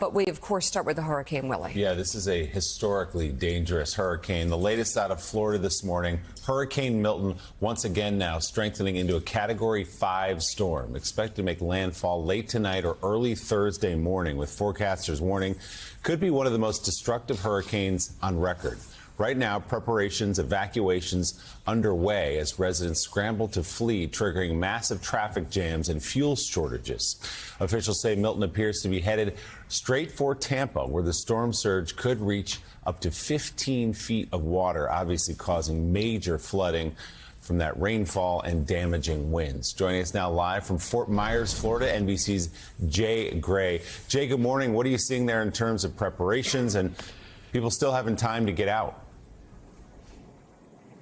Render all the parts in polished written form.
But we, of course, start with the hurricane, Willie. Yeah, this is a historically dangerous hurricane. The latest out of Florida this morning, Hurricane Milton once again now strengthening into a Category 5 storm. Expected to make landfall late tonight or early Thursday morning, with forecasters warning could be one of the most destructive hurricanes on record. Right now, preparations, evacuations underway as residents scramble to flee, triggering massive traffic jams and fuel shortages. Officials say Milton appears to be headed straight for Tampa, where the storm surge could reach up to 15 feet of water, obviously causing major flooding from that rainfall and damaging winds. Joining us now live from Fort Myers, Florida, NBC's Jay Gray. Jay, good morning. What are you seeing there in terms of preparations and people still having time to get out?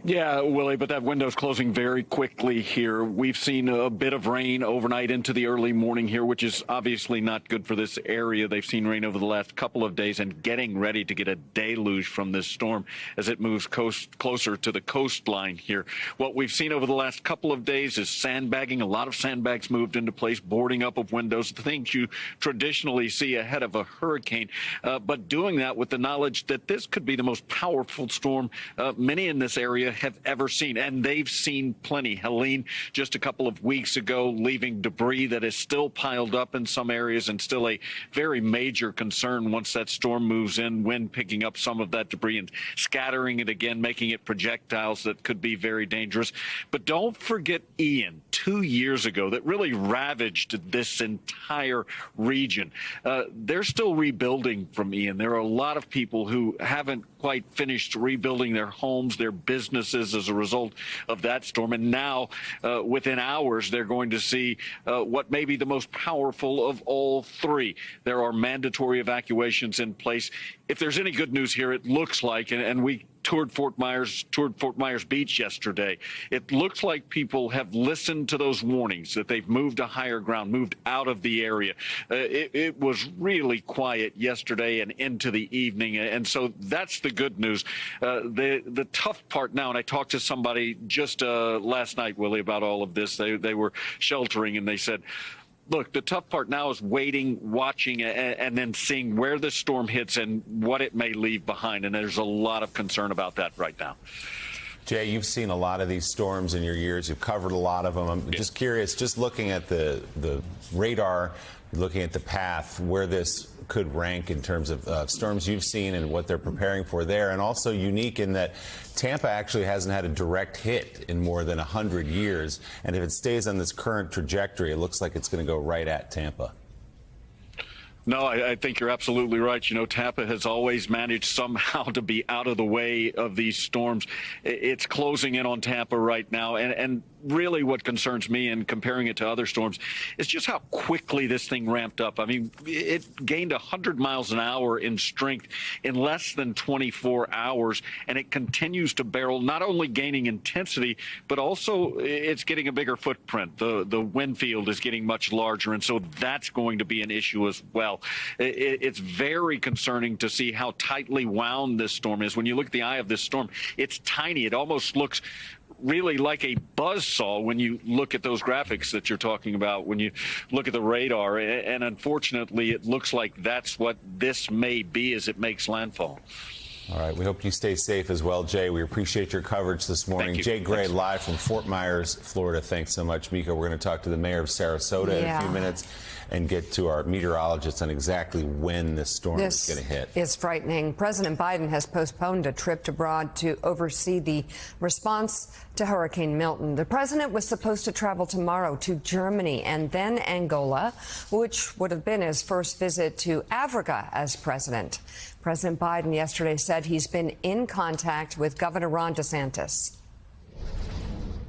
Yeah, Willie, but that window's closing very quickly here. We've seen a bit of rain overnight into the early morning here, which is obviously not good for this area. They've seen rain over the last couple of days and getting ready to get a deluge from this storm as it moves closer to the coastline here. What we've seen over the last couple of days is sandbagging. A lot of sandbags moved into place, boarding up of windows, the things you traditionally see ahead of a hurricane, but doing that with the knowledge that this could be the most powerful storm many in this area have ever seen, and they've seen plenty. Helene, just a couple of weeks ago, leaving debris that is still piled up in some areas and still a very major concern once that storm moves in, wind picking up some of that debris and scattering it again, making it projectiles that could be very dangerous. But don't forget Ian, 2 years ago, that really ravaged this entire region. They're still rebuilding from Ian. There are a lot of people who haven't quite finished rebuilding their homes, their businesses as a result of that storm. And now, within hours, they're going to see what may be the most powerful of all three. There are mandatory evacuations in place. If there's any good news here, it looks like, and we toured Fort Myers Beach yesterday. It looks like people have listened to those warnings, that they've moved to higher ground, moved out of the area. It was really quiet yesterday and into the evening, and so that's the good news. The tough part now, and I talked to somebody just last night, Willie, about all of this. They were sheltering, and they said, look, the tough part now is waiting, watching, and then seeing where the storm hits and what it may leave behind. And there's a lot of concern about that right now. Jay, you've seen a lot of these storms in your years. You've covered a lot of them. I'm just curious, just looking at the radar, looking at the path, where this could rank in terms of storms you've seen and what they're preparing for there. And also unique in that Tampa actually hasn't had a direct hit in more than 100 years. And if it stays on this current trajectory, it looks like it's going to go right at Tampa. No, I think you're absolutely right. You know, Tampa has always managed somehow to be out of the way of these storms. It's closing in on Tampa right now. And really what concerns me in comparing it to other storms is just how quickly this thing ramped up. I mean, it gained 100 miles an hour in strength in less than 24 hours, and it continues to barrel, not only gaining intensity, but also it's getting a bigger footprint. The wind field is getting much larger, and so that's going to be an issue as well. It's very concerning to see how tightly wound this storm is. When you look at the eye of this storm, it's tiny. It almost looks really like a buzzsaw when you look at those graphics that you're talking about, when you look at the radar. And unfortunately, it looks like that's what this may be as it makes landfall. All right. We hope you stay safe as well, Jay. We appreciate your coverage this morning. Jay Gray, live from Fort Myers, Florida. Thanks so much, Mika. We're going to talk to the mayor of Sarasota in a few minutes and get to our meteorologist on exactly when this storm is going to hit. It's frightening. President Biden has postponed a trip abroad to oversee the response to Hurricane Milton. The president was supposed to travel tomorrow to Germany and then Angola, which would have been his first visit to Africa as president. President Biden yesterday said he's been in contact with Governor Ron DeSantis.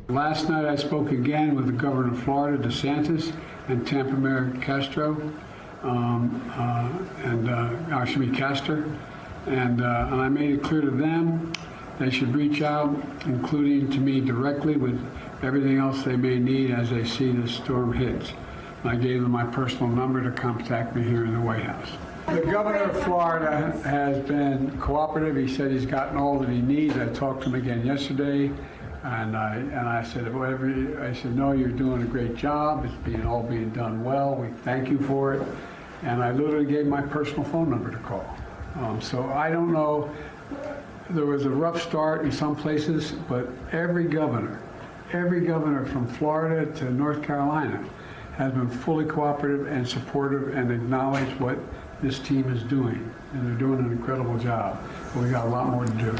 Last night I spoke again with the governor of Florida, DeSantis, and Tampa Mayor Castro, Castor, and I made it clear to them they should reach out, including to me directly, with everything else they may need as they see this storm hits. I gave them my personal number to contact me here in the White House. The governor of Florida has been cooperative. He said he's gotten all that he needs. I talked to him again yesterday, and I said, no, you're doing a great job. It's all being done well. We thank you for it. and I literally gave my personal phone number to call. So I don't know. There was a rough start in some places, but every governor from Florida to North Carolina has been fully cooperative and supportive and acknowledged what this team is doing. And they're doing an incredible job. But we got a lot more to do.